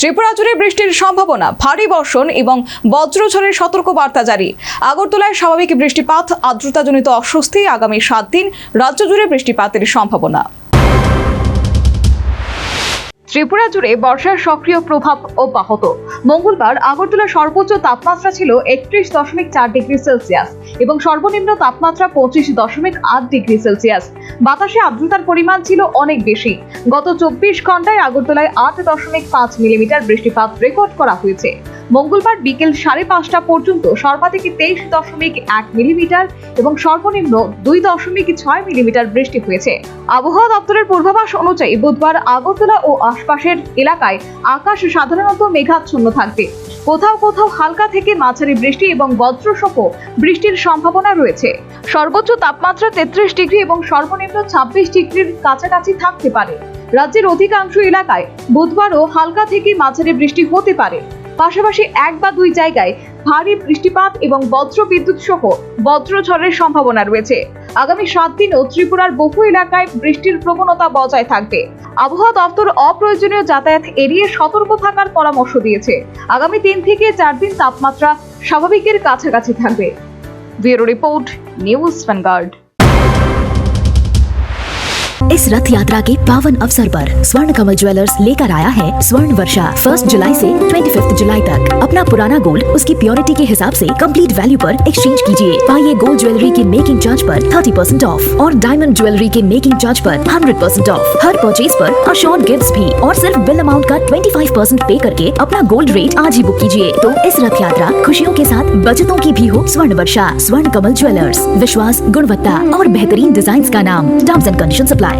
ত্রিপুরা জুড়ে বৃষ্টির সম্ভাবনা, ভারী বর্ষণ এবং বজ্রঝড়ের সতর্কবার্তা জারি। আগরতলায় স্বাভাবিক বৃষ্টিপাত, আর্দ্রতাজনিত অস্বস্তি। আগামী 7 দিন রাজ্য জুড়ে বৃষ্টিপাতের সম্ভাবনা। ত্রিপুরা জুড়ে বর্ষার সক্রিয় প্রভাব অব্যাহত। মঙ্গলবার আগরতলার সর্বোচ্চ তাপমাত্রা ছিল 31.4 ডিগ্রি সেলসিয়াস এবং সর্বনিম্ন তাপমাত্রা 25.8 ডিগ্রি সেলসিয়াস। বাতাসে আর্দ্রতার পরিমাণ ছিল অনেক বেশি। গত 24 ঘন্টায় আগরতলায় 8.5 মিলিমিটার বৃষ্টিপাত রেকর্ড করা হয়েছে। মঙ্গলবার বিকেল 5:30 পর্যন্ত সর্বাধিক 23.1 মিলিমিটার এবং সর্বনিম্ন 2.6 মিলিমিটার বৃষ্টি হয়েছে। আবহাওয়া দপ্তরের পূর্বাভাস অনুযায়ী বুধবার আগরতলা ও আশপাশের এলাকায় আকাশ সাধারণত মেঘাচ্ছন্ন থাকবে। কোথাও কোথাও হালকা থেকে মাঝারি বৃষ্টি এবং বজ্রসহ বৃষ্টির সম্ভাবনা রয়েছে। সর্বোচ্চ তাপমাত্রা 33 ডিগ্রি এবং সর্বনিম্ন 26 ডিগ্রির কাছাকাছি থাকতে পারে। রাজ্যের অধিকাংশ এলাকায় বুধবারও হালকা থেকে মাঝারি বৃষ্টি হতে পারে। পাশাপাশি 1 বা 2 জায়গায় ভারী বৃষ্টিপাত এবং বজ্র বিদ্যুৎ সহ বজ্রঝড়ের সম্ভাবনা রয়েছে। আগামী 7 দিনও ত্রিপুরার বহু এলাকায় বৃষ্টির প্রবণতা বজায় থাকবে। আবহাওয়া দপ্তর অপ্রয়োজনীয় যাতায়াত এড়িয়ে সতর্ক থাকার পরামর্শ দিয়েছে। আগামী 3 থেকে 4 দিন তাপমাত্রা স্বাভাবিকের কাছাকাছি থাকবে। Bureau report, news vanguard. इस रथ यात्रा के पावन अवसर पर स्वर्ण कमल ज्वेलर्स लेकर आया है स्वर्ण वर्षा। 1 जुलाई से 25 जुलाई तक अपना पुराना गोल्ड उसकी प्योरिटी के हिसाब से कंप्लीट वैल्यू पर एक्सचेंज कीजिए। पाइए गोल्ड ज्वेलरी के मेकिंग चार्ज पर 30% ऑफ और डायमंड ज्वेलरी के मेकिंग चार्ज पर 100% ऑफ। हर परचेज पर अशोर्ड गिफ्ट्स भी और सिर्फ बिल अमाउंट का 25% पे करके अपना गोल्ड रेट आज ही बुक कीजिए। तो इस रथ यात्रा खुशियों के साथ बचतों की भी हो स्वर्ण वर्षा। स्वर्ण कमल ज्वेलर्स, विश्वास, गुणवत्ता और बेहतरीन डिजाइन का नाम। Terms and conditions apply.